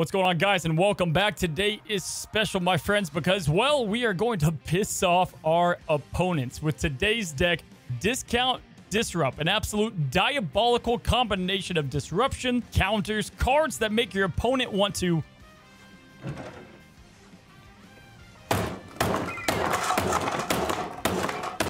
What's going on, guys, and welcome back. Today is special, my friends, because, well, we are going to piss off our opponents with today's deck, Discount Disrupt, an absolute diabolical combination of disruption, counters, cards that make your opponent want to...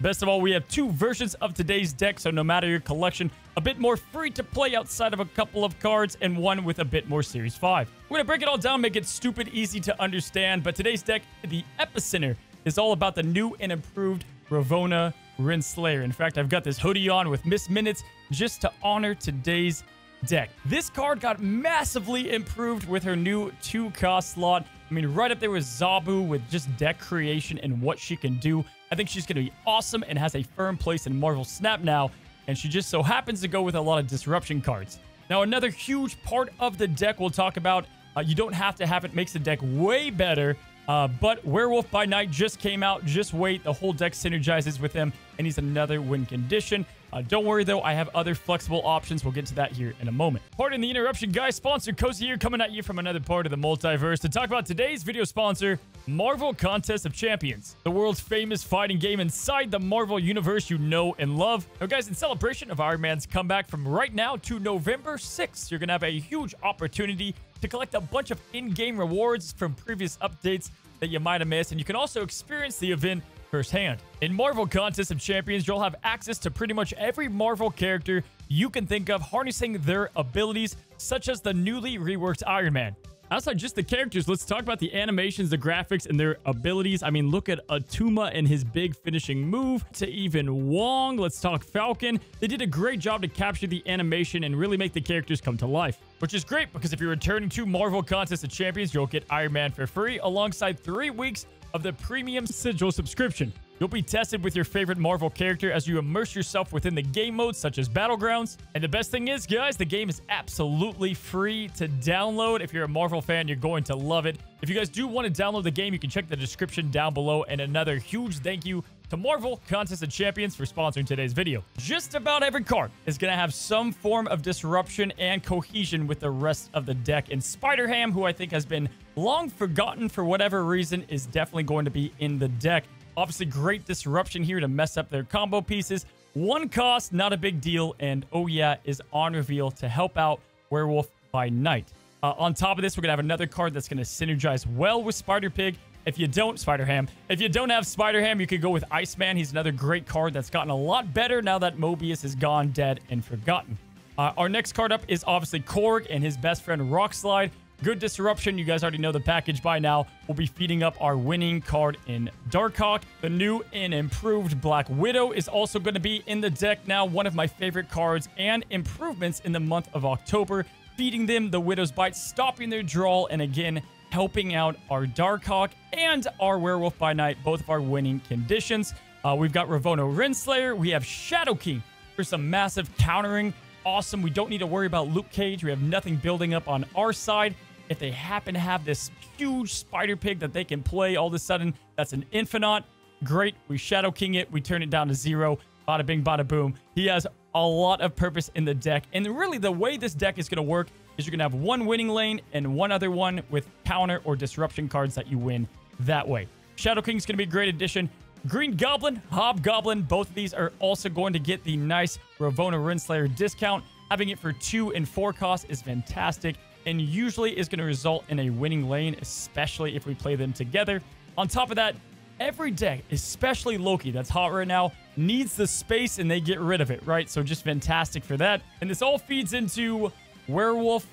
Best of all, we have two versions of today's deck, so no matter your collection, a bit more free to play outside of a couple of cards, and one with a bit more Series 5. We're going to break it all down, make it stupid easy to understand, but today's deck, the epicenter, is all about the new and improved Ravonna Renslayer. In fact, I've got this hoodie on with Miss Minutes just to honor today's deck. This card got massively improved with her new 2-cost slot. I mean, right up there with Zabu with just deck creation and what she can do. I think she's going to be awesome and has a firm place in Marvel Snap now, and she just so happens to go with a lot of disruption cards. Now, another huge part of the deck we'll talk about, you don't have to have it, makes the deck way better, but Werewolf by Night just came out. Just wait, the whole deck synergizes with him, and he's another win condition. Don't worry, though, I have other flexible options. We'll get to that here in a moment. Pardon the interruption, guys. Sponsor Cozy here, coming at you from another part of the multiverse to talk about today's video sponsor, Marvel Contest of Champions, the world's famous fighting game inside the Marvel universe you know and love. Now, guys, in celebration of Iron Man's comeback from right now to November 6th, you're going to have a huge opportunity to collect a bunch of in-game rewards from previous updates that you might have missed, and you can also experience the event firsthand. In Marvel Contest of Champions, you'll have access to pretty much every Marvel character you can think of, harnessing their abilities, such as the newly reworked Iron Man. Outside just the characters, let's talk about the animations, the graphics, and their abilities. I mean, look at Atuma and his big finishing move, to even Wong. Let's talk Falcon. They did a great job to capture the animation and really make the characters come to life, which is great because if you're returning to Marvel Contest of Champions, you'll get Iron Man for free alongside 3 weeks of the premium sigil subscription. You'll be tested with your favorite Marvel character as you immerse yourself within the game modes such as Battlegrounds. And the best thing is, guys, the game is absolutely free to download. If you're a Marvel fan, you're going to love it. If you guys do want to download the game, you can check the description down below. And another huge thank you to Marvel Contest of Champions for sponsoring today's video. Just about every card is going to have some form of disruption and cohesion with the rest of the deck. And Spider-Ham, who I think has been long forgotten for whatever reason, is definitely going to be in the deck. Obviously, great disruption here to mess up their combo pieces. 1 cost, not a big deal. And oh yeah, is on reveal to help out Werewolf by Night. On top of this, we're going to have another card that's going to synergize well with Spider-Pig. If you don't, Spider-Ham. If you don't have Spider-Ham, you could go with Iceman. He's another great card that's gotten a lot better now that Mobius is gone, dead, and forgotten. Our next card up is obviously Korg and his best friend Rockslide. Good disruption. You guys already know the package by now. We'll be feeding up our winning card in Darkhawk. The new and improved Black Widow is also going to be in the deck now. One of my favorite cards and improvements in the month of October. Feeding them the Widow's Bite, stopping their draw, and again, helping out our Darkhawk and our Werewolf by Night, both of our winning conditions. We've got Ravonna Renslayer. We have Shadow King for some massive countering. Awesome. We don't need to worry about Luke Cage. We have nothing building up on our side. If they happen to have this huge Spider-Pig that they can play all of a sudden, that's an Infinite. Great. We Shadow King it. We turn it down to 0. Bada bing, bada boom. He has a lot of purpose in the deck. And really, the way this deck is going to work is you're going to have one winning lane and one other one with counter or disruption cards that you win that way. Shadow King is going to be a great addition. Green Goblin, Hobgoblin, both of these are also going to get the nice Ravonna Renslayer discount. Having it for 2 and 4 costs is fantastic and usually is going to result in a winning lane, especially if we play them together. On top of that, every deck, especially Loki, that's hot right now, needs the space and they get rid of it, right? So just fantastic for that. And this all feeds into Werewolf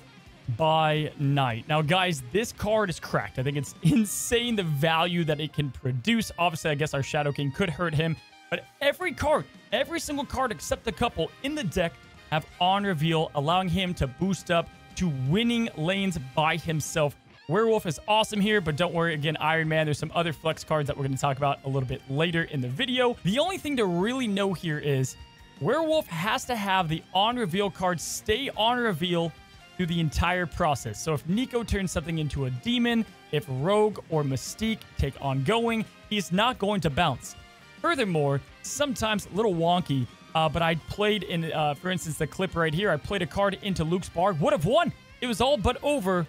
by Night. Now, guys, this card is cracked. I think it's insane the value that it can produce. Obviously, I guess our Shadow King could hurt him, but every card, every single card except a couple in the deck have on reveal, allowing him to boost up to winning lanes by himself. Werewolf is awesome here, but don't worry, again, Iron Man, there's some other flex cards that we're going to talk about a little bit later in the video. The only thing to really know here is Werewolf has to have the on-reveal cards stay on reveal through the entire process. So if Nico turns something into a demon, if Rogue or Mystique take ongoing, he's not going to bounce. Furthermore, sometimes a little wonky, but I played in, for instance, the clip right here, I played a card into Luke's bar, would have won. It was all but over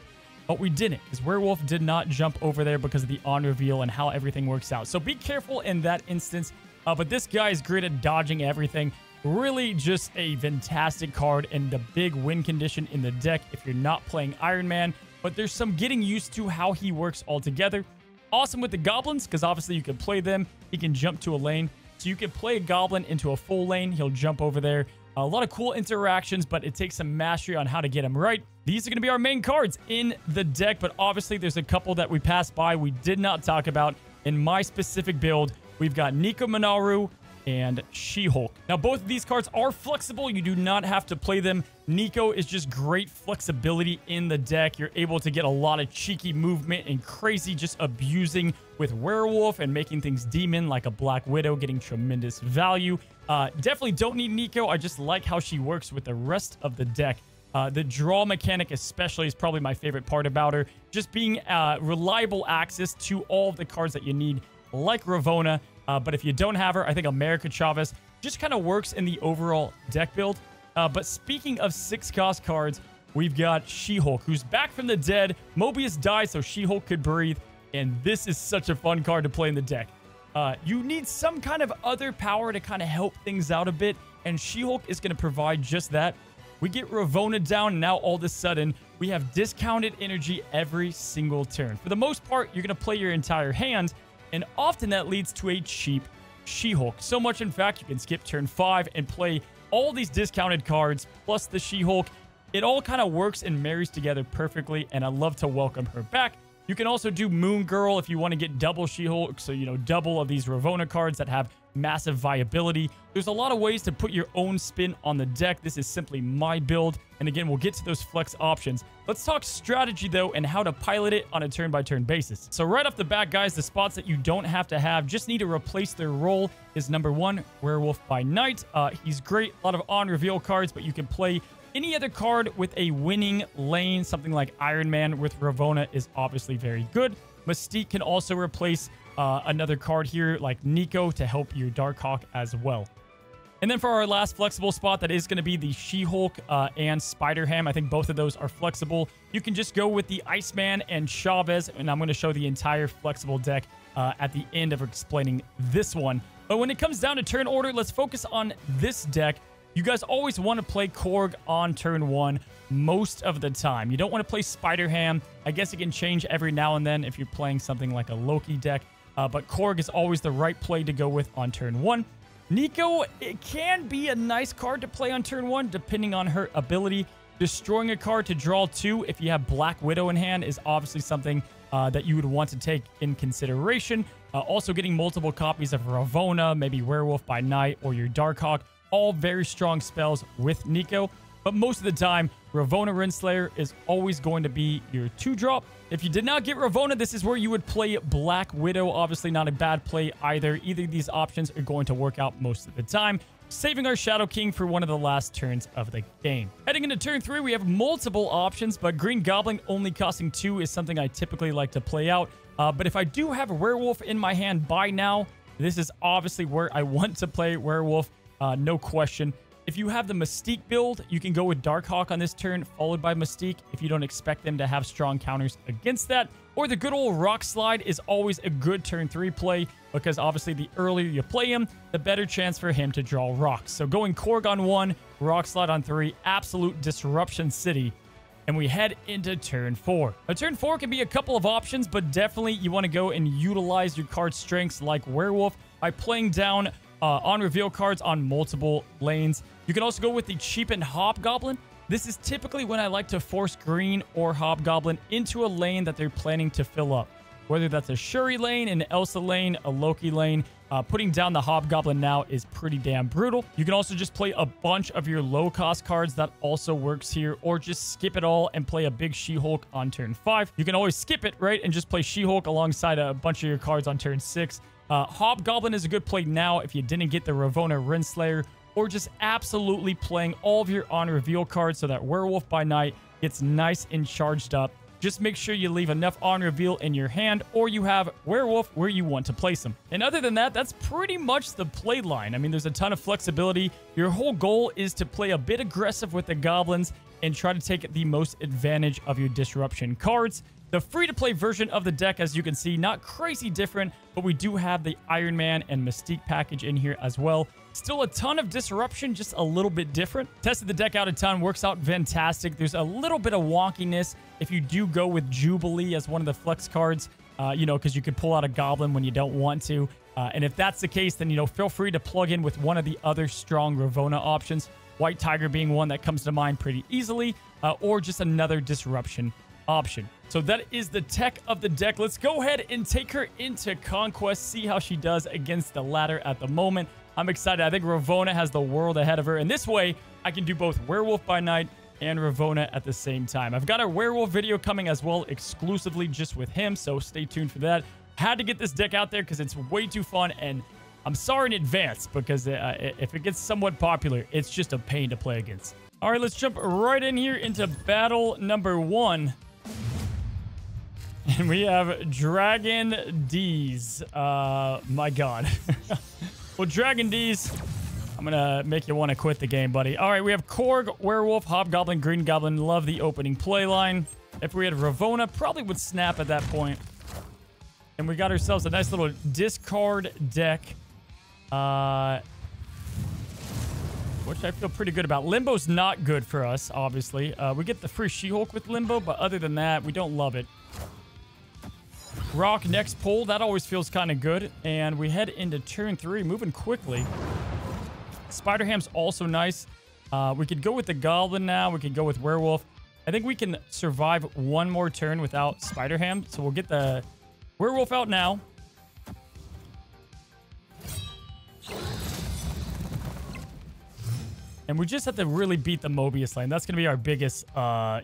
but we didn't, because Werewolf did not jump over there because of the on reveal and how everything works out. So be careful in that instance. But this guy is great at dodging everything. Really just a fantastic card and the big win condition in the deck if you're not playing Iron Man. But there's some getting used to how he works altogether. Awesome with the goblins, because obviously you can play them. He can jump to a lane. So you can play a goblin into a full lane. He'll jump over there. A lot of cool interactions, but it takes some mastery on how to get him right. These are going to be our main cards in the deck, but obviously there's a couple that we passed by we did not talk about. In my specific build, we've got Nico, Minoru, and She-Hulk. Now, both of these cards are flexible. You do not have to play them. Nico is just great flexibility in the deck. You're able to get a lot of cheeky movement and crazy just abusing with Werewolf and making things demon like a Black Widow, getting tremendous value. Definitely don't need Nico. I just like how she works with the rest of the deck. The draw mechanic especially is probably my favorite part about her. Just being reliable access to all of the cards that you need, like Ravonna. But if you don't have her, I think America Chavez just kind of works in the overall deck build. But speaking of 6-cost cards, we've got She-Hulk, who's back from the dead. Mobius died, so She-Hulk could breathe. And this is such a fun card to play in the deck. You need some kind of other power to kind of help things out a bit. And She-Hulk is going to provide just that. We get Ravonna down, and now all of a sudden, we have discounted energy every single turn. For the most part, you're going to play your entire hand. And often that leads to a cheap She-Hulk. So much, in fact, you can skip turn 5 and play all these discounted cards, plus the She-Hulk. It all kind of works and marries together perfectly, and I love to welcome her back. You can also do Moon Girl if you want to get double She-Hulk, so, you know, double of these Ravonna cards that have massive viability. There's a lot of ways to put your own spin on the deck. This is simply my build, and again, we'll get to those flex options. Let's talk strategy, though, and how to pilot it on a turn-by-turn basis. So right off the bat, guys, the spots that you don't have to have, just need to replace their role, is number 1, Werewolf by Night. He's great, a lot of on-reveal cards, but you can play any other card with a winning lane. Something like Iron Man with Ravonna is obviously very good. Mystique can also replace another card here like Nico to help your Darkhawk as well. And then for our last flexible spot, that is going to be the She-Hulk and Spider-Ham. I think both of those are flexible. You can just go with the Iceman and Chavez, and I'm going to show the entire flexible deck at the end of explaining this one. But when it comes down to turn order, let's focus on this deck. You guys always want to play Korg on turn 1 most of the time. You don't want to play Spider-Ham. I guess it can change every now and then if you're playing something like a Loki deck. But Korg is always the right play to go with on turn 1. Nico, it can be a nice card to play on turn 1, depending on her ability. Destroying a card to draw 2 if you have Black Widow in hand is obviously something that you would want to take in consideration. Also getting multiple copies of Ravonna, maybe Werewolf by Night, or your Darkhawk. All very strong spells with Nico. But most of the time, Ravonna Renslayer is always going to be your 2-drop. If you did not get Ravonna, this is where you would play Black Widow. Obviously not a bad play either. Either of these options are going to work out most of the time. Saving our Shadow King for one of the last turns of the game. Heading into turn 3, we have multiple options, but Green Goblin only costing 2 is something I typically like to play out. But if I do have a Werewolf in my hand by now, this is obviously where I want to play Werewolf. No question. If you have the Mystique build, you can go with Darkhawk on this turn, followed by Mystique if you don't expect them to have strong counters against that. Or the good old Rock Slide is always a good turn 3 play, because obviously the earlier you play him, the better chance for him to draw rocks. So going Korg on 1, Rock Slide on 3, absolute disruption city. And we head into turn 4. Now, turn 4 can be a couple of options, but definitely you want to go and utilize your card strengths like Werewolf by playing down on reveal cards on multiple lanes. You can also go with the cheapened Hobgoblin. This is typically when I like to force Green or Hobgoblin into a lane that they're planning to fill up. Whether that's a Shuri lane, an Elsa lane, a Loki lane, putting down the Hobgoblin now is pretty damn brutal. You can also just play a bunch of your low-cost cards. That also works here. Or just skip it all and play a big She-Hulk on turn 5. You can always skip it, right? And just play She-Hulk alongside a bunch of your cards on turn 6. Hobgoblin is a good play now if you didn't get the Ravonna Renslayer, or just absolutely playing all of your on-reveal cards so that Werewolf by Night gets nice and charged up. Just make sure you leave enough on-reveal in your hand, or you have Werewolf where you want to place them. And other than that, that's pretty much the play line. I mean, there's a ton of flexibility. Your whole goal is to play a bit aggressive with the Goblins and try to take the most advantage of your disruption cards. The free-to-play version of the deck, as you can see, not crazy different, but we do have the Iron Man and Mystique package in here as well. Still a ton of disruption, just a little bit different. Tested the deck out a ton, works out fantastic. There's a little bit of wonkiness if you do go with Jubilee as one of the flex cards, you know, because you could pull out a Goblin when you don't want to. And if that's the case, then, you know, feel free to plug in with one of the other strong Ravonna options. White Tiger being one that comes to mind pretty easily, or just another disruption option. So that is the tech of the deck. Let's go ahead and take her into Conquest, see how she does against the ladder at the moment. I'm excited. I think Ravonna has the world ahead of her. And this way, I can do both Werewolf by night and Ravonna at the same time. I've got a Werewolf video coming as well, exclusively just with him, so stay tuned for that. Had to get this deck out there because it's way too fun, and I'm sorry in advance because if it gets somewhat popular, it's just a pain to play against. All right, let's jump right in here into battle number 1. And we have Dragon D's. My God. Well, Dragon D's, I'm going to make you want to quit the game, buddy. All right, we have Korg, Werewolf, Hobgoblin, Green Goblin. Love the opening play line. If we had Ravonna, probably would snap at that point. And we got ourselves a nice little discard deck. Which I feel pretty good about. Limbo's not good for us, obviously. We get the free She-Hulk with Limbo, but other than that, we don't love it. Rock next pull. That always feels kind of good. And we head into turn 3, moving quickly. Spider-Ham's also nice. We could go with the Goblin now. We could go with Werewolf. I think we can survive one more turn without Spider-Ham. So we'll get the Werewolf out now. And we just have to really beat the Mobius lane. That's going to be our biggest,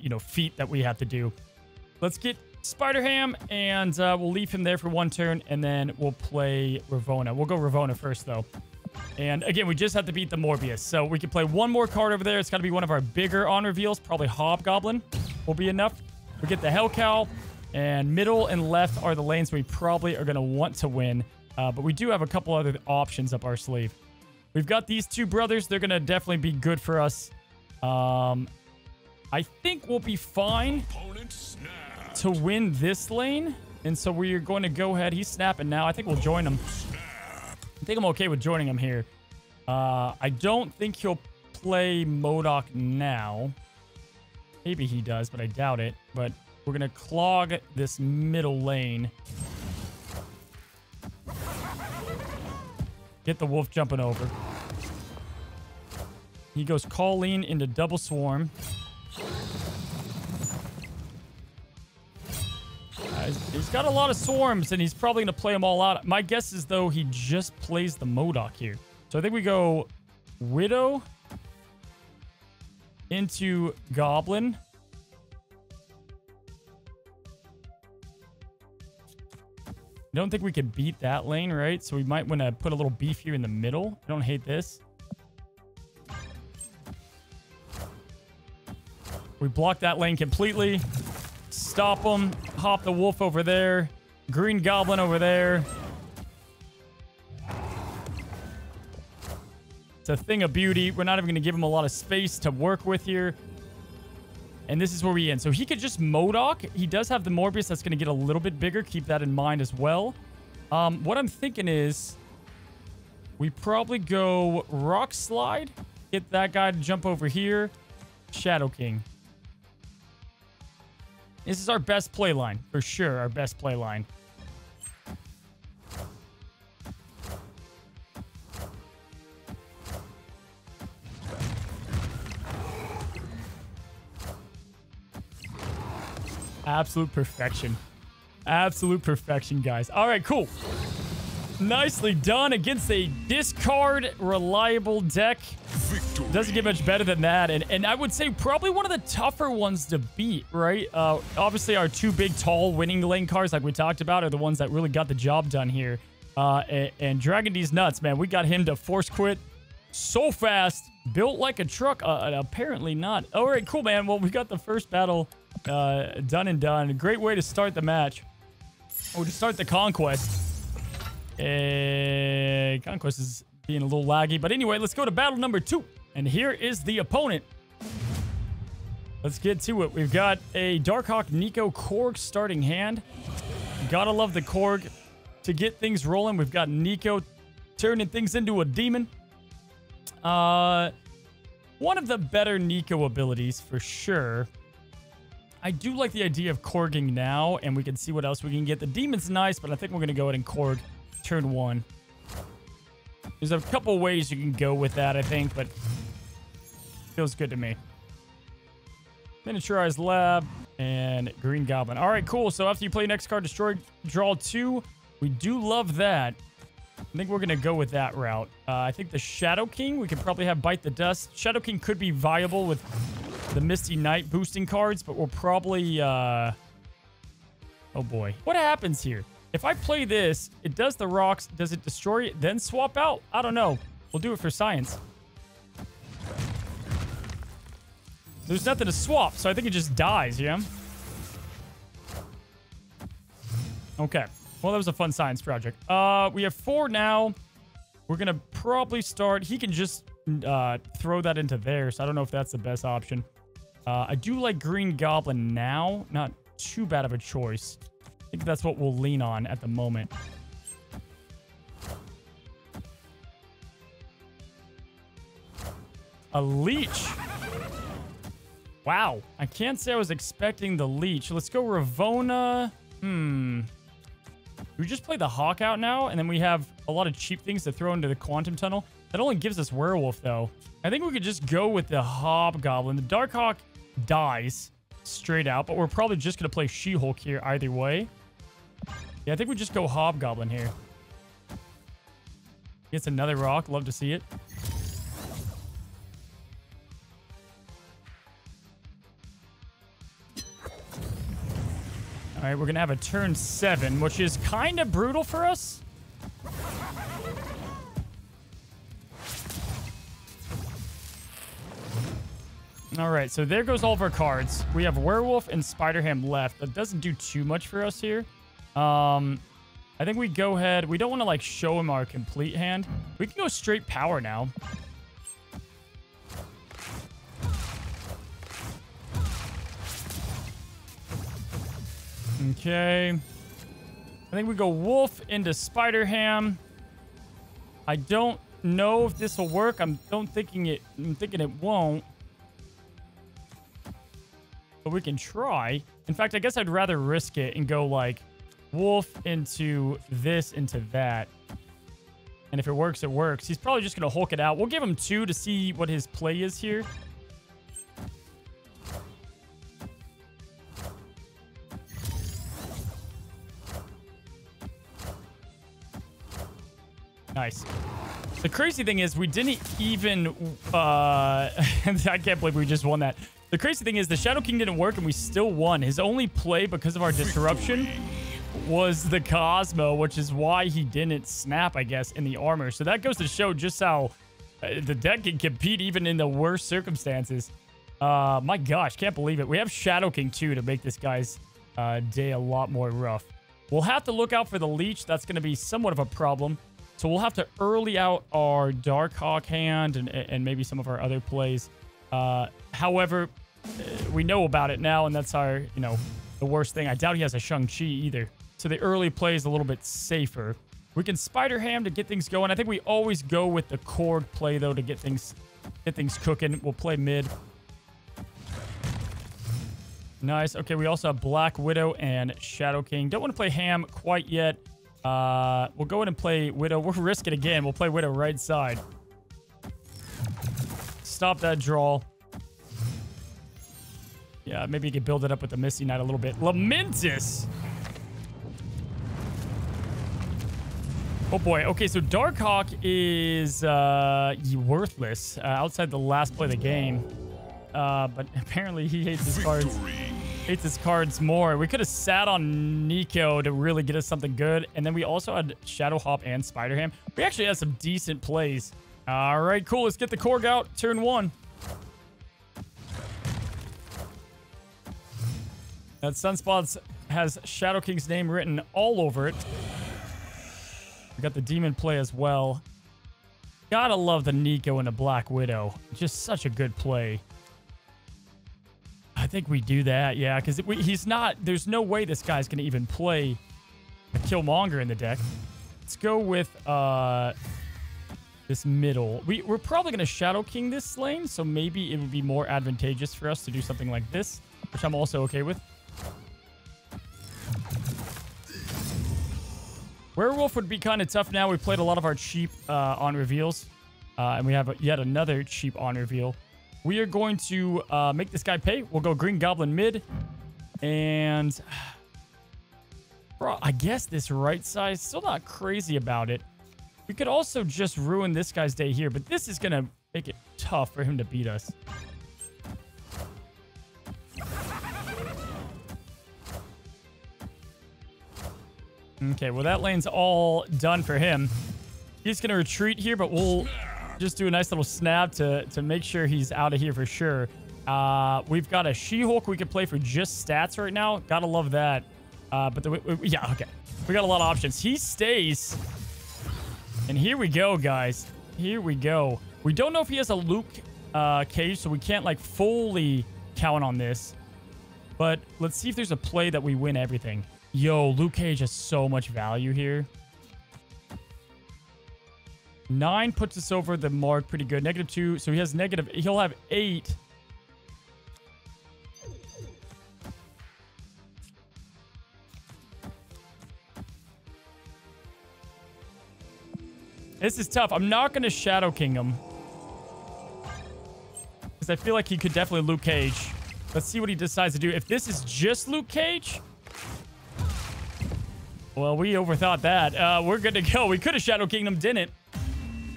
you know, feat that we have to do. Let's get Spider-Ham, and we'll leave him there for one turn, and then we'll play Ravonna. We'll go Ravonna first, though. And again, we just have to beat the Morbius. So we can play one more card over there. It's got to be one of our bigger on reveals. Probably Hobgoblin will be enough. We get the Hellcow, and middle and left are the lanes we probably are going to want to win. But we do have a couple other options up our sleeve. We've got these two brothers. They're going to definitely be good for us. I think we'll be fine to win this lane. And so we're going to go ahead. He's snapping now. I think we'll join him. I think I'm okay with joining him here. I don't think he'll play MODOK now. Maybe he does, but I doubt it. But we're going to clog this middle lane. Get the wolf jumping over. He goes Colleen into double swarm. He's got a lot of swarms, and he's probably going to play them all out. My guess is, though, he just plays the MODOK here. So I think we go Widow into Goblin. I don't think we could beat that lane, right? So we might want to put a little beef here in the middle. I don't hate this. We block that lane completely. Stop him. Hop the wolf over there. Green Goblin over there. It's a thing of beauty. We're not even going to give him a lot of space to work with here. And this is where we end. So he could just MODOK. He does have the Morbius that's going to get a little bit bigger. Keep that in mind as well. What I'm thinking is we probably go Rock Slide. Get that guy to jump over here. Shadow King. This is our best play line. For sure, our best play line. Absolute perfection. Absolute perfection, guys. All right, cool. Nicely done against a discard reliable deck. Victory. Doesn't get much better than that. And I would say probably one of the tougher ones to beat, right? Obviously, our two big, tall winning lane cards, like we talked about, are the ones that really got the job done here. And Dragon D's nuts, man. We got him to force quit so fast. Built like a truck. Apparently not. All right, cool, man. Well, we got the first battle done and done. A great way to start the match. Or to start the Conquest. Conquest is being a little laggy. But anyway, let's go to battle number 2. And here is the opponent. Let's get to it. We've got a Darkhawk Nico Korg starting hand. Gotta love the Korg to get things rolling. We've got Nico turning things into a demon. One of the better Nico abilities for sure. I do like the idea of Korging now, and we can see what else we can get. The demon's nice, but I think we're going to go ahead and Korg turn 1. There's a couple ways you can go with that, I think, but feels good to me. Miniaturized Lab and Green Goblin. All right, cool. So after you play next card, destroy, draw 2. We do love that. I think we're going to go with that route. I think the Shadow King, we could probably have Bite the Dust. Shadow King could be viable with the Misty Knight boosting cards, but we'll probably... oh, boy. What happens here? If I play this, it does the rocks. Does it destroy it, then swap out? I don't know. We'll do it for science. There's nothing to swap, so I think it just dies, yeah? Okay. Well, that was a fun science project. We have 4 now. We're going to probably start... He can just throw that into there, so I don't know if that's the best option. I do like Green Goblin now. Not too bad of a choice. I think that's what we'll lean on at the moment. A leech. Wow. I can't say I was expecting the leech. Let's go Ravonna. We just play the Hawk out now, and then we have a lot of cheap things to throw into the Quantum Tunnel. That only gives us Werewolf, though. I think we could just go with the Hobgoblin. The Darkhawk dies straight out, but we're probably just going to play She-Hulk here either way. Yeah, I think we just go Hobgoblin here. Gets another rock. Love to see it. All right, we're going to have a turn 7, which is kind of brutal for us. All right, so there goes all of our cards. We have Werewolf and Spider-Ham left. That doesn't do too much for us here. I think we go ahead. We don't want to, like, show him our complete hand. We can go straight power now. Okay. I think we go Wolf into Spider-Ham. I don't know if this will work. I'm thinking it won't. But we can try. In fact, I guess I'd rather risk it and go like Wolf into this, into that. And if it works, it works. He's probably just going to Hulk it out. We'll give him 2 to see what his play is here. Nice. The crazy thing is we didn't even... I can't believe we just won that. The crazy thing is the Shadow King didn't work and we still won. His only play because of our disruption was the Cosmo, which is why he didn't snap, I guess, in the armor. So that goes to show just how the deck can compete even in the worst circumstances. My gosh, can't believe it. We have Shadow King too to make this guy's day a lot more rough. We'll have to look out for the Leech. That's going to be somewhat of a problem. So we'll have to early out our Darkhawk hand and maybe some of our other plays. However, we know about it now, and that's our, the worst thing. I doubt he has a Shang-Chi either. So the early play is a little bit safer. We can Spider-Ham to get things going. I think we always go with the Korg play, though, to get things cooking. We'll play mid. Nice. Okay, we also have Black Widow and Shadow King. Don't want to play Ham quite yet. We'll go ahead and play Widow. We'll risk it again. We'll play Widow right side. Stop that draw. Yeah, maybe you could build it up with the Misty Knight a little bit. Lamentus! Oh boy. Okay, so Darkhawk is worthless outside the last play of the game. But apparently he hates his cards. Hates his cards more. We could have sat on Nico to really get us something good. And then we also had Shadow Hop and Spider-Ham. We actually had some decent plays. All right, cool. Let's get the Korg out. Turn 1. That Sunspots has Shadow King's name written all over it. We got the Demon play as well. Gotta love the Nico and the Black Widow. Just such a good play. I think we do that, yeah, because he's not... There's no way this guy's going to even play a Killmonger in the deck. Let's go with this middle. We're probably going to Shadow King this lane, so maybe it would be more advantageous for us to do something like this, which I'm also okay with. Werewolf would be kind of tough now. We played a lot of our cheap on reveals, and we have yet another cheap on reveal. We are going to make this guy pay. We'll go Green Goblin mid, and bro, I guess this right side, still not crazy about it. We could also just ruin this guy's day here, but this is going to make it tough for him to beat us. Okay, well, that lane's all done for him. He's going to retreat here, but we'll just do a nice little snap to make sure he's out of here for sure. We've got a She-Hulk we could play for just stats right now. Gotta love that. But yeah, okay. We got a lot of options. He stays. And here we go, guys. Here we go. We don't know if he has a Luke Cage, so we can't, like, fully count on this. But let's see if there's a play that we win everything. Yo, Luke Cage has so much value here. 9 puts us over the mark pretty good. -2, so he has negative. He'll have 8. This is tough. I'm not going to Shadow King him, because I feel like he could definitely Luke Cage. Let's see what he decides to do. If this is just Luke Cage... Well, we overthought that. We're good to go. We could have Shadow Kinged him, didn't.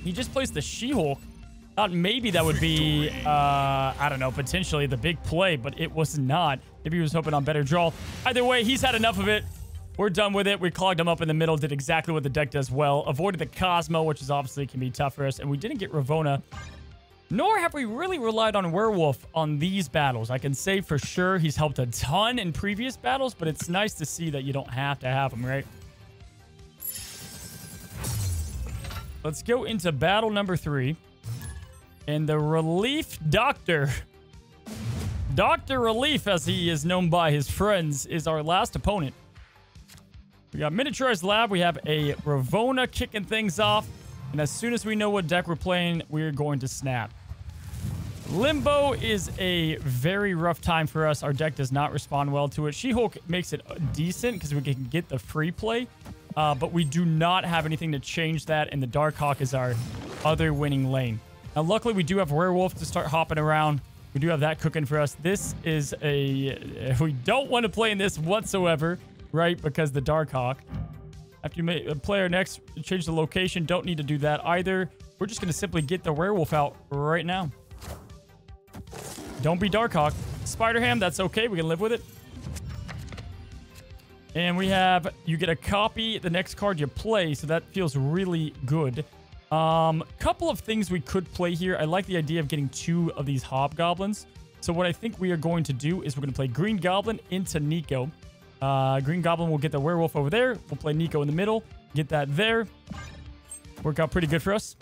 He just placed the She-Hulk. Thought maybe that would be, I don't know, potentially the big play, but it was not. Maybe he was hoping on better draw. Either way, he's had enough of it. We're done with it. We clogged him up in the middle, did exactly what the deck does well. Avoided the Cosmo, which is obviously can be tough for us. And we didn't get Ravonna. Nor have we really relied on Werewolf on these battles. I can say for sure he's helped a ton in previous battles, but it's nice to see that you don't have to have him, right? Let's go into battle number 3. And the Relief Doctor. Dr. Relief, as he is known by his friends, is our last opponent. We got Miniaturized Lab. We have a Ravonna kicking things off. And as soon as we know what deck we're playing, we're going to snap. Limbo is a very rough time for us. Our deck does not respond well to it. She-Hulk makes it decent because we can get the free play. But we do not have anything to change that. And the Darkhawk is our other winning lane. Now, luckily, we do have Werewolf to start hopping around. We do have that cooking for us. This is a... We don't want to play in this whatsoever, right? Because the Darkhawk. After you make a player next, change the location. Don't need to do that either. We're just going to simply get the Werewolf out right now. Don't be Darkhawk. Spider-Ham, that's okay. We can live with it. And we have, you get a copy the next card you play, so that feels really good. Couple of things we could play here. I like the idea of getting 2 of these Hobgoblins. So what I think we are going to do is we're going to play Green Goblin into Nico. Green Goblin will get the Werewolf over there. We'll play Nico in the middle. Get that there. Work out pretty good for us.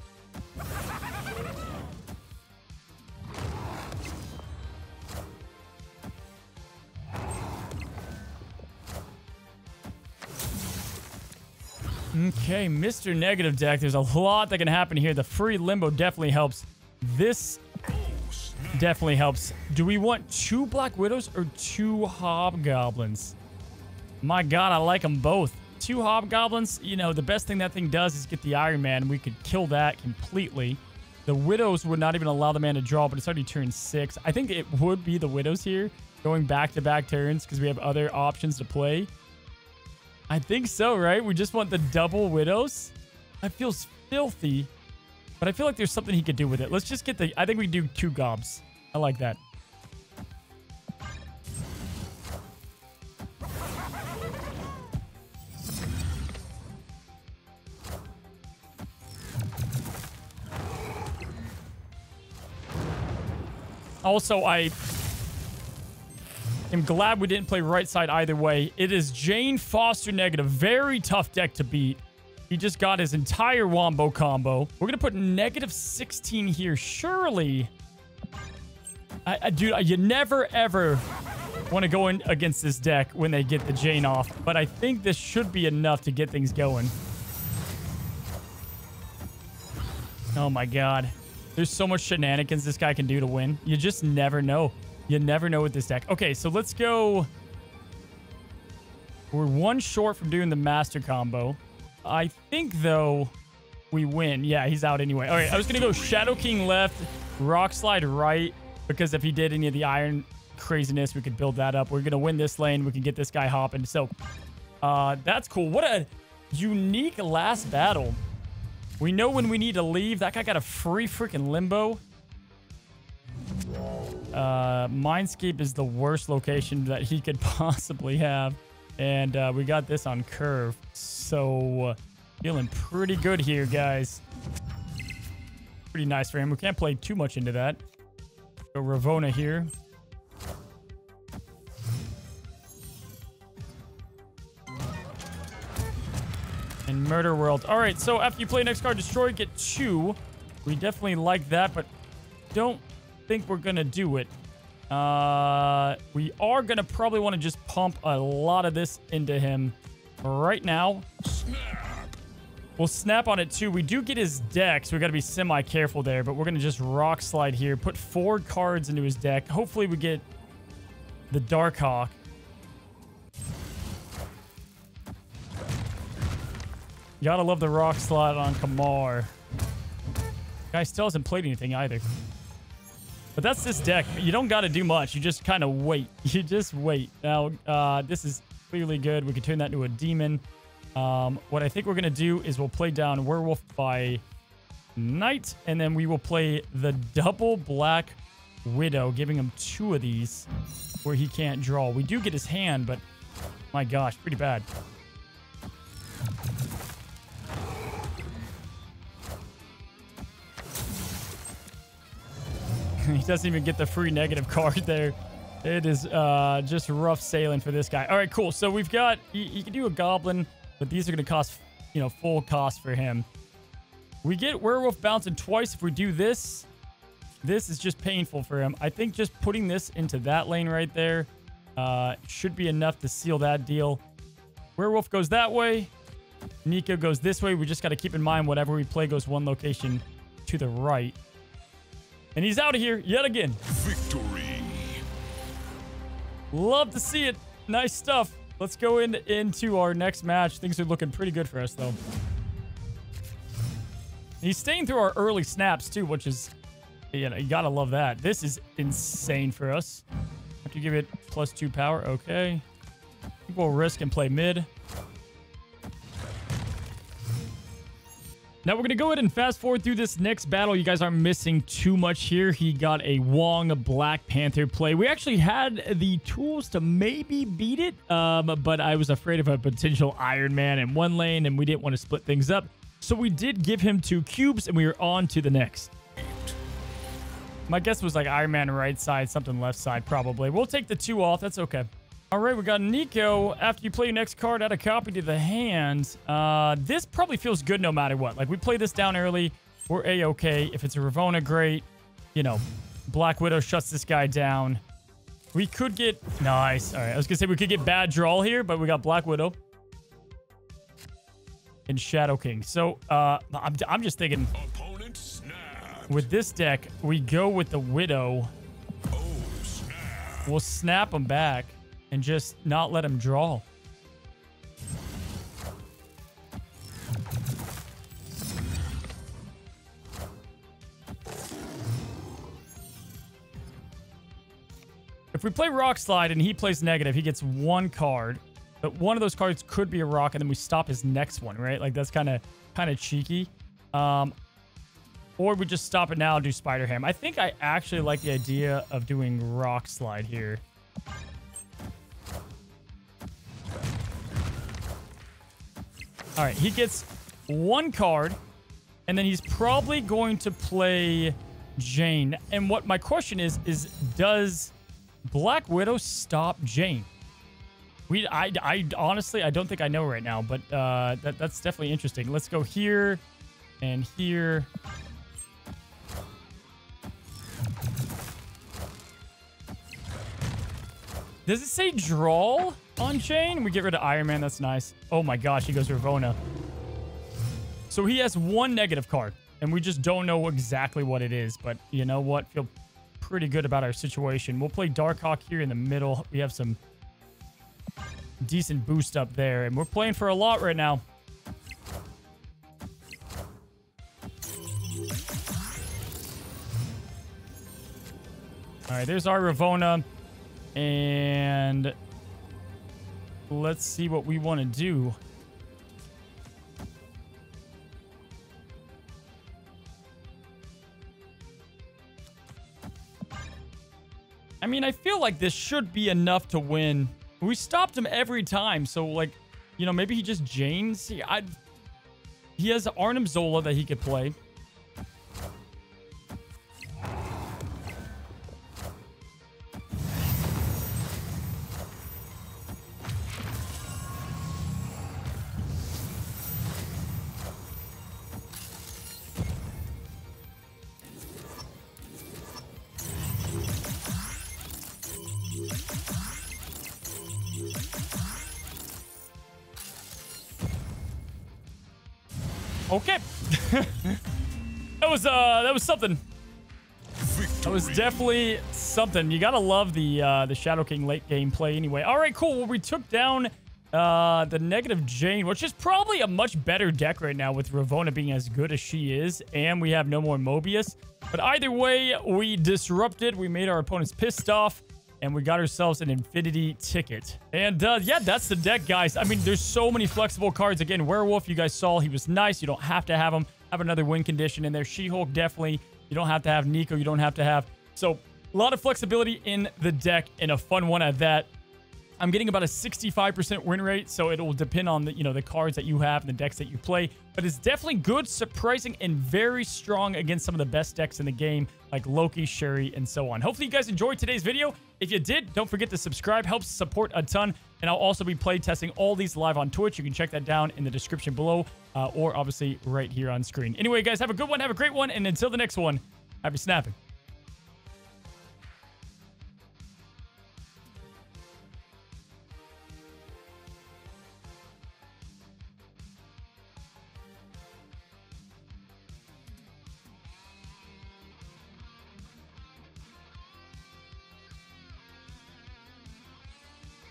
Okay, Mr. Negative deck. There's a lot that can happen here. The free Limbo definitely helps. This definitely helps. Do we want 2 Black Widows or 2 Hobgoblins? My God, I like them both. 2 Hobgoblins, you know, the best thing that thing does is get the Iron Man. We could kill that completely. The Widows would not even allow the man to draw, but it's already turn 6. I think it would be the Widows here, going back-to-back turns because we have other options to play. I think so, right? We just want the double Widows. That feels filthy, but I feel like there's something he could do with it. Let's just get the... I think we do 2 Gobs. I like that. Also, I am glad we didn't play right side either way. It is Jane Foster Negative. Very tough deck to beat. He just got his entire Wombo combo. We're going to put -16 here. Surely. Dude, you never, ever want to go in against this deck when they get the Jane off. But I think this should be enough to get things going. Oh, my God. There's so much shenanigans this guy can do to win. You just never know. You never know with this deck. Okay, so let's go. We're one short from doing the master combo. I think, though, we win. Yeah, he's out anyway. All right, I was going to go Shadow King left, Rock Slide right, because if he did any of the iron craziness, we could build that up. We're going to win this lane. We can get this guy hopping. So that's cool. What a unique last battle. We know when we need to leave. That guy got a free freaking limbo. Mindscape is the worst location that he could possibly have. And we got this on curve. So feeling pretty good here, guys. Pretty nice for him. We can't play too much into that. So Ravonna here. And Murder World. All right, so after you play next card, destroy, get 2. We definitely like that, but don't think we're going to do it. We are going to probably want to just pump a lot of this into him right now. Snap. We'll snap on it, too. We do get his deck, so we got to be semi-careful there, but we're going to just Rock Slide here. Put 4 cards into his deck. Hopefully, we get the Darkhawk. Gotta love the Rock Slide on Kamar. Guy still hasn't played anything either. But that's this deck. You don't gotta do much. You just kind of wait. You just wait. Now, this is clearly good. We can turn that into a demon. What I think we're gonna do is we'll play down Werewolf by Night, and then we will play the double Black Widow, giving him 2 of these where he can't draw. We do get his hand, but my gosh, pretty bad. He doesn't even get the free negative card there. It is just rough sailing for this guy. All right, cool. So we've got... He can do a Goblin, but these are going to cost, you know, full cost for him. We get Werewolf bouncing twice if we do this. This is just painful for him. I think just putting this into that lane right there should be enough to seal that deal. Werewolf goes that way. Nico goes this way. We just got to keep in mind whatever we play goes one location to the right. And he's out of here yet again. Victory. Love to see it. Nice stuff. Let's go into our next match. Things are looking pretty good for us, though. He's staying through our early snaps, too, which is, you know, you gotta love that. This is insane for us. Have to give it +2 power. Okay. I think we'll risk and play mid. Now we're going to go ahead and fast forward through this next battle. You guys aren't missing too much here. He got a Wong Black Panther play. We actually had the tools to maybe beat it, but I was afraid of a potential Iron Man in one lane, and we didn't want to split things up. So we did give him 2 cubes, and we were on to the next. My guess was like Iron Man right side, something left side probably. We'll take the 2 off. That's okay. All right, we got Nico. After you play your next card, add a copy to the hand. This probably feels good no matter what. Like, we play this down early. We're A-okay. If it's a Ravonna, great. You know, Black Widow shuts this guy down. We could get... Nice. All right, I was going to say we could get bad draw here, but we got Black Widow. And Shadow King. So, I'm just thinking... Opponent snapped. With this deck, we go with the Widow. Oh, snap. We'll snap him back. And just not let him draw. If we play Rock Slide and he plays negative, he gets 1 card. But one of those cards could be a rock, and then we stop his next one, right? Like, that's kind of cheeky. Or we just stop it now and do Spider Ham. I think I actually like the idea of doing Rock Slide here. All right, he gets 1 card, and then he's probably going to play Jane. And what my question is does Black Widow stop Jane? I honestly, I don't think I know right now, but that's definitely interesting. Let's go here and here. Does it say draw on chain? We get rid of Iron Man. That's nice. Oh my gosh, he goes Ravonna. So he has one negative card, and we just don't know exactly what it is. But you know what? Feel pretty good about our situation. We'll play Darkhawk here in the middle. We have some decent boost up there, and we're playing for a lot right now. All right, there's our Ravonna. And let's see what we want to do. I mean, I feel like this should be enough to win. We stopped him every time, so like, you know, maybe he just Janes. He has Arnim Zola that he could play. Okay. that was something. Victory. That was definitely something. You gotta love the Shadow King late game play anyway. All right, cool. Well, we took down the negative Jane, which is probably a much better deck right now with Ravonna being as good as she is, and we have no more Mobius. But either way, we disrupted. We made our opponents pissed off. And we got ourselves an Infinity ticket. And yeah, that's the deck, guys. I mean, there's so many flexible cards. Again, Werewolf, you guys saw, he was nice. You don't have to have him. Have another win condition in there. She-Hulk, definitely. You don't have to have Nico. You don't have to have. So, a lot of flexibility in the deck and a fun one at that. I'm getting about a 65% win rate, so it will depend on the, you know, the cards that you have and the decks that you play. But it's definitely good, surprising, and very strong against some of the best decks in the game, like Loki, Sherry, and so on. Hopefully you guys enjoyed today's video. If you did, don't forget to subscribe. Helps support a ton. And I'll also be play testing all these live on Twitch. You can check that down in the description below, or obviously right here on screen. Anyway, guys, have a good one. Have a great one. And until the next one, happy snapping.